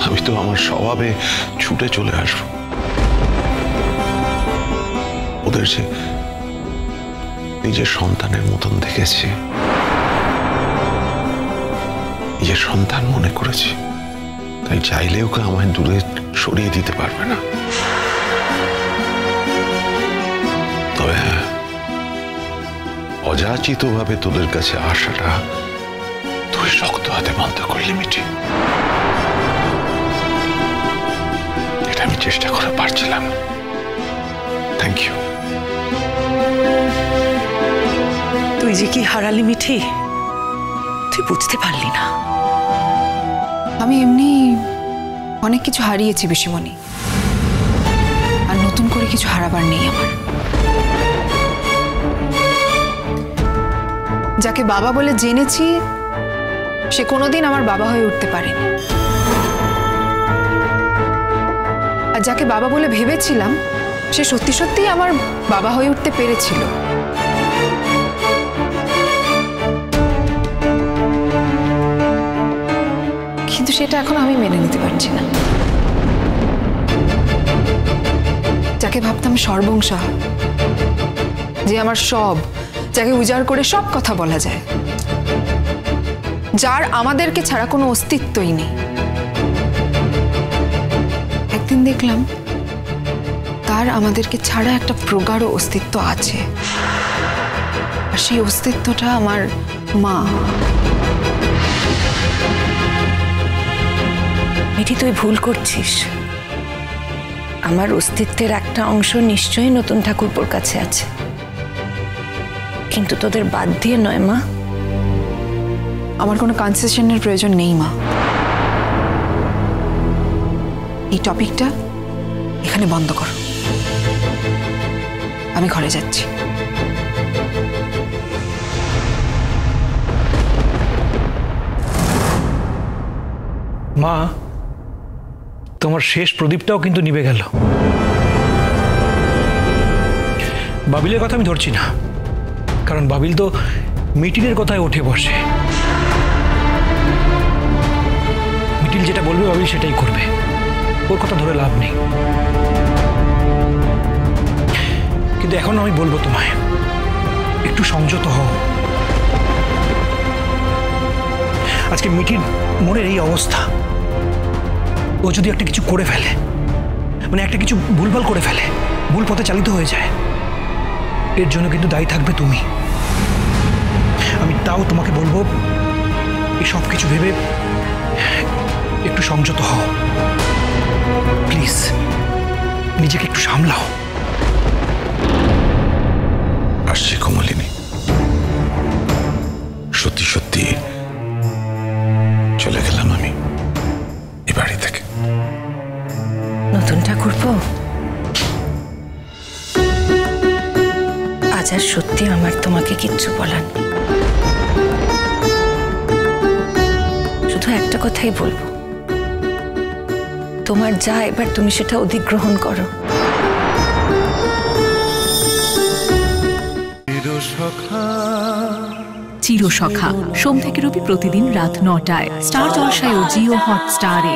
আমি তো আমার স্বভাবে ছুটে চলে আসবো। ওদের যে নিজের সন্তানের মতন দেখেছি, নিজের সন্তান মনে করেছি, তাই চাইলে ওকে আমায় দূরে সরিয়ে দিতে পারবে না। তবে হ্যাঁ, অযাচিত ভাবে তোদের কাছে আসাটা তুই শক্ত হাতে বন্ধ করলি মিঠি। এটা আমি চেষ্টা করে পারছিলাম। Thank you. তুই যে কি হারালি মিঠি, তুই বুঝতে পারলি না। আমি এমনি অনেক কিছু হারিয়েছি পিসিমণি, আর নতুন করে কিছু হারাবার নেই আমার। যাকে বাবা বলে জেনেছি সে কোনোদিন আমার বাবা হয়ে উঠতে পারেনি, আর যাকে বাবা বলে ভেবেছিলাম সে সত্যি সত্যিই আমার বাবা হয়ে উঠতে পেরেছিল। কিন্তু সেটা এখন আমি মেনে নিতে পারছি না। যাকে ভাবতাম সর্বংসা, যে আমার সব, যাকে উজাড় করে সব কথা বলা যায়, যার আমাদেরকে ছাড়া কোনো অস্তিত্বই নেই, একদিন দেখলাম তার আমাদেরকে ছাড়া একটা প্রগাঢ় অস্তিত্ব আছে, আর সেই অস্তিত্বটা আমার মা। মিঠি, তুই ভুল করছিস। আমার অস্তিত্বের একটা অংশ নিশ্চয়ই নতুন ঠাকুরপোর কাছে আছে, কিন্তু তোদের বাদ দিয়ে নয় মা। আমার কোনো কনসেশনের প্রয়োজন নেই মা। এই টপিকটা এখানে বন্ধ করো, আমি ঘরে যাচ্ছি। মা, তোমার শেষ প্রদীপটাও কিন্তু নিভে গেল। বাবিলের কথা আমি ধরছি না, কারণ বাবিল তো মিটিলের কথায় উঠে বসে। মিটিল যেটা বলবে বাবিল সেটাই করবে, ওর কথা ধরে লাভ নেই। কিন্তু এখন আমি বলবো তোমায়, একটু সংযত হও। আজকে মিটির মনের এই অবস্থা, ও যদি একটা কিছু করে ফেলে, মানে একটা কিছু ভুলভাল করে ফেলে, ভুল পথে চালিত হয়ে যায়, এর জন্য কিন্তু দায়ী থাকবে তুমি। আমি তাও তোমাকে বলবো, এই সব কিছু ভেবে একটু সংযত হও প্লিজ, নিজেকে একটু সামলাও। আসছি কমলিনী, সত্যি সত্যি চলে গেলাম আমি এই বাড়ি থেকে। নতুন ঠাকুরপো, আজ আর সত্যি আমার তোমাকে কিচ্ছু বলার নেই। শুধু একটা কথাই বলবো, তোমার যা এবার তুমি সেটা অধিগ্রহণ করো। চিরসখা সোম থেকে রবি প্রতিদিন রাত ৯টায় স্টার জলসায় ও জিও হটস্টারে।